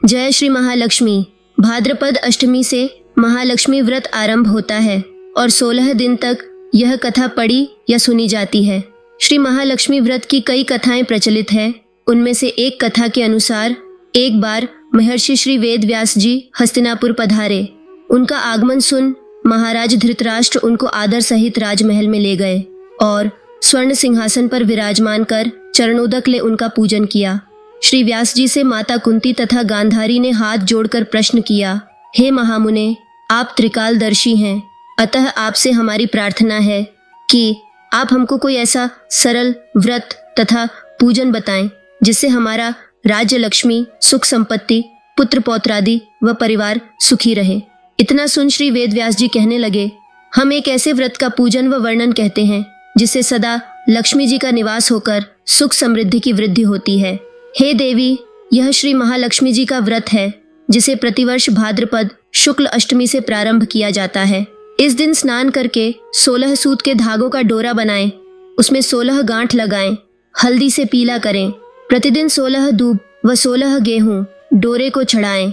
जय श्री महालक्ष्मी। भाद्रपद अष्टमी से महालक्ष्मी व्रत आरंभ होता है और 16 दिन तक यह कथा पढ़ी या सुनी जाती है। श्री महालक्ष्मी व्रत की कई कथाएं प्रचलित है। उनमें से एक कथा के अनुसार एक बार महर्षि श्री वेद व्यास जी हस्तिनापुर पधारे। उनका आगमन सुन महाराज धृतराष्ट्र उनको आदर सहित राजमहल में ले गए और स्वर्ण सिंहासन पर विराजमान कर चरणोदक ले उनका पूजन किया। श्री व्यास जी से माता कुंती तथा गांधारी ने हाथ जोड़कर प्रश्न किया, हे महामुने, आप त्रिकालदर्शी हैं, अतः आपसे हमारी प्रार्थना है कि आप हमको कोई ऐसा सरल व्रत तथा पूजन बताएं जिससे हमारा राज्य, लक्ष्मी, सुख संपत्ति, पुत्र पौत्रादि व परिवार सुखी रहे। इतना सुन श्री वेद व्यास जी कहने लगे, हम एक ऐसे व्रत का पूजन व वर्णन कहते हैं जिससे सदा लक्ष्मी जी का निवास होकर सुख समृद्धि की वृद्धि होती है। हे देवी, यह श्री महालक्ष्मी जी का व्रत है जिसे प्रतिवर्ष भाद्रपद शुक्ल अष्टमी से प्रारंभ किया जाता है। इस दिन स्नान करके 16 सूत के धागों का डोरा बनाएं, उसमें 16 गांठ लगाएं, हल्दी से पीला करें, प्रतिदिन 16 दूब व 16 गेहूं डोरे को चढ़ाएं।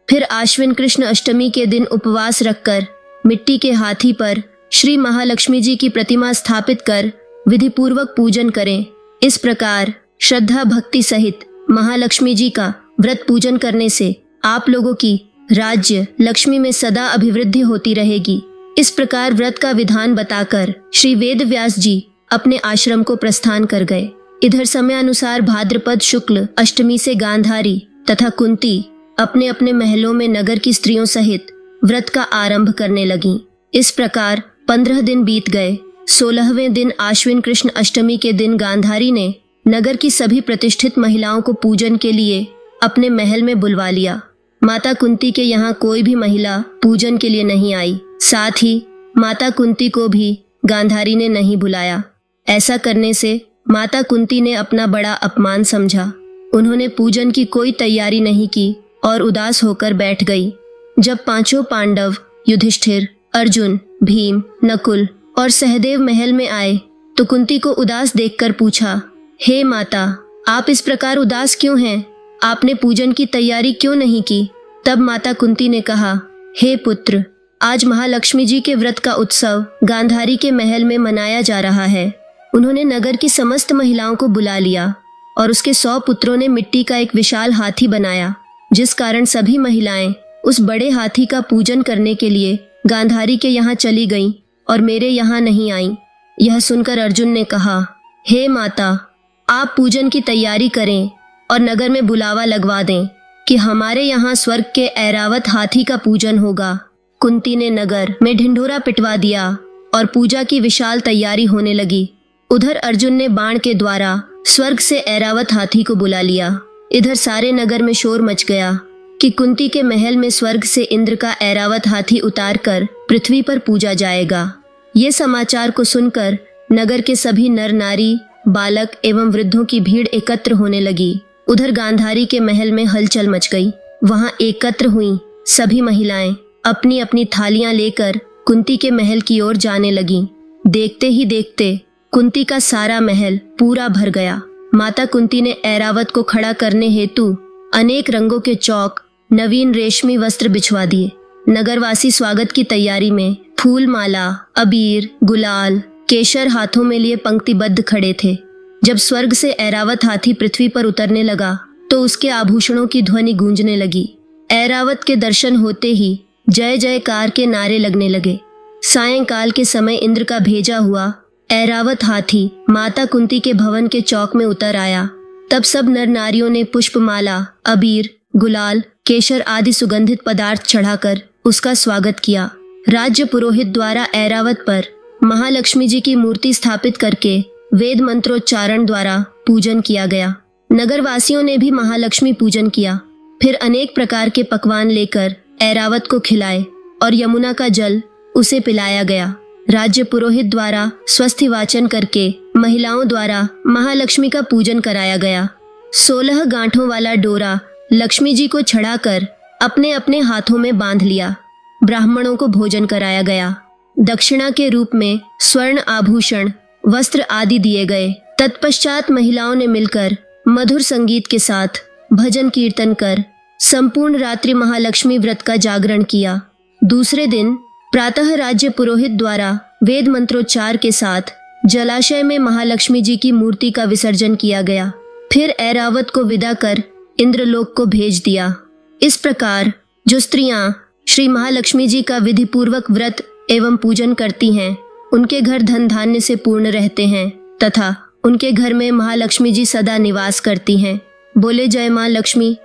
फिर आश्विन कृष्ण अष्टमी के दिन उपवास रखकर मिट्टी के हाथी पर श्री महालक्ष्मी जी की प्रतिमा स्थापित कर विधि पूर्वक पूजन करें। इस प्रकार श्रद्धा भक्ति सहित महालक्ष्मी जी का व्रत पूजन करने से आप लोगों की राज्य, लक्ष्मी में सदा अभिवृद्धि होती रहेगी। इस प्रकार व्रत का विधान बताकर श्री वेद व्यास जी अपने आश्रम को प्रस्थान कर गए। इधर समय अनुसार भाद्रपद शुक्ल अष्टमी से गांधारी तथा कुंती अपने अपने महलों में नगर की स्त्रियों सहित व्रत का आरंभ करने लगीं। इस प्रकार 15 दिन बीत गए। 16वें दिन आश्विन कृष्ण अष्टमी के दिन गांधारी ने नगर की सभी प्रतिष्ठित महिलाओं को पूजन के लिए अपने महल में बुलवा लिया। माता कुंती के यहाँ कोई भी महिला पूजन के लिए नहीं आई। साथ ही माता कुंती को भी गांधारी ने नहीं बुलाया। ऐसा करने से माता कुंती ने अपना बड़ा अपमान समझा। उन्होंने पूजन की कोई तैयारी नहीं की और उदास होकर बैठ गई। जब पांचों पांडव युधिष्ठिर, अर्जुन, भीम, नकुल और सहदेव महल में आए तो कुंती को उदास देखकर पूछा, हे माता, आप इस प्रकार उदास क्यों हैं? आपने पूजन की तैयारी क्यों नहीं की? तब माता कुंती ने कहा, हे पुत्र, आज महालक्ष्मी जी के व्रत का उत्सव गांधारी के महल में मनाया जा रहा है। उन्होंने नगर की समस्त महिलाओं को बुला लिया और उसके 100 पुत्रों ने मिट्टी का एक विशाल हाथी बनाया, जिस कारण सभी महिलाएं उस बड़े हाथी का पूजन करने के लिए गांधारी के यहाँ चली गईं और मेरे यहाँ नहीं आईं। यह सुनकर अर्जुन ने कहा, हे माता, आप पूजन की तैयारी करें और नगर में बुलावा लगवा दें कि हमारे यहाँ स्वर्ग के ऐरावत हाथी का पूजन होगा। कुंती ने नगर में ढिंढोरा पिटवा दिया और पूजा की विशाल तैयारी होने लगी। उधर अर्जुन ने बाण के द्वारा स्वर्ग से ऐरावत हाथी को बुला लिया। इधर सारे नगर में शोर मच गया कि कुंती के महल में स्वर्ग से इंद्र का ऐरावत हाथी उतार कर पृथ्वी पर पूजा जाएगा। ये समाचार को सुनकर नगर के सभी नर नारी, बालक एवं वृद्धों की भीड़ एकत्र होने लगी। उधर गांधारी के महल में हलचल मच गई। वहां एकत्र हुई सभी महिलाएं अपनी अपनी थालियां लेकर कुंती के महल की ओर जाने लगीं। देखते ही देखते कुंती का सारा महल पूरा भर गया। माता कुंती ने ऐरावत को खड़ा करने हेतु अनेक रंगों के चौक, नवीन रेशमी वस्त्र बिछवा दिए। नगरवासी स्वागत की तैयारी में फूल माला, अबीर, गुलाल, केशर हाथों में लिए पंक्तिबद्ध खड़े थे। जब स्वर्ग से ऐरावत हाथी पृथ्वी पर उतरने लगा तो उसके आभूषणों की ध्वनि गूंजने लगी। ऐरावत के दर्शन होते ही जय जयकार के नारे लगने लगे। सायंकाल के समय इंद्र का भेजा हुआ ऐरावत हाथी माता कुंती के भवन के चौक में उतर आया। तब सब नर नारियों ने पुष्पमाला, अबीर, गुलाल, केशर आदि सुगंधित पदार्थ चढ़ाकर उसका स्वागत किया। राज्य पुरोहित द्वारा ऐरावत पर महालक्ष्मी जी की मूर्ति स्थापित करके वेद मंत्रोच्चारण द्वारा पूजन किया गया। नगरवासियों ने भी महालक्ष्मी पूजन किया। फिर अनेक प्रकार के पकवान लेकर ऐरावत को खिलाए और यमुना का जल उसे पिलाया गया। राज्य पुरोहित द्वारा स्वस्ति वाचन करके महिलाओं द्वारा महालक्ष्मी का पूजन कराया गया। 16 गांठों वाला डोरा लक्ष्मी जी को चढ़ाकर अपने अपने हाथों में बांध लिया। ब्राह्मणों को भोजन कराया गया। दक्षिणा के रूप में स्वर्ण आभूषण, वस्त्र आदि दिए गए। तत्पश्चात महिलाओं ने मिलकर मधुर संगीत के साथ भजन कीर्तन कर संपूर्ण रात्रि महालक्ष्मी व्रत का जागरण किया। दूसरे दिन प्रातः राज्य पुरोहित द्वारा वेद मंत्रोच्चार के साथ जलाशय में महालक्ष्मी जी की मूर्ति का विसर्जन किया गया। फिर ऐरावत को विदा कर इंद्रलोक को भेज दिया। इस प्रकार जो स्त्रियां श्री महालक्ष्मी जी का विधि पूर्वक व्रत एवं पूजन करती हैं, उनके घर धन धान्य से पूर्ण रहते हैं तथा उनके घर में महालक्ष्मी जी सदा निवास करती हैं। बोले जय मां लक्ष्मी।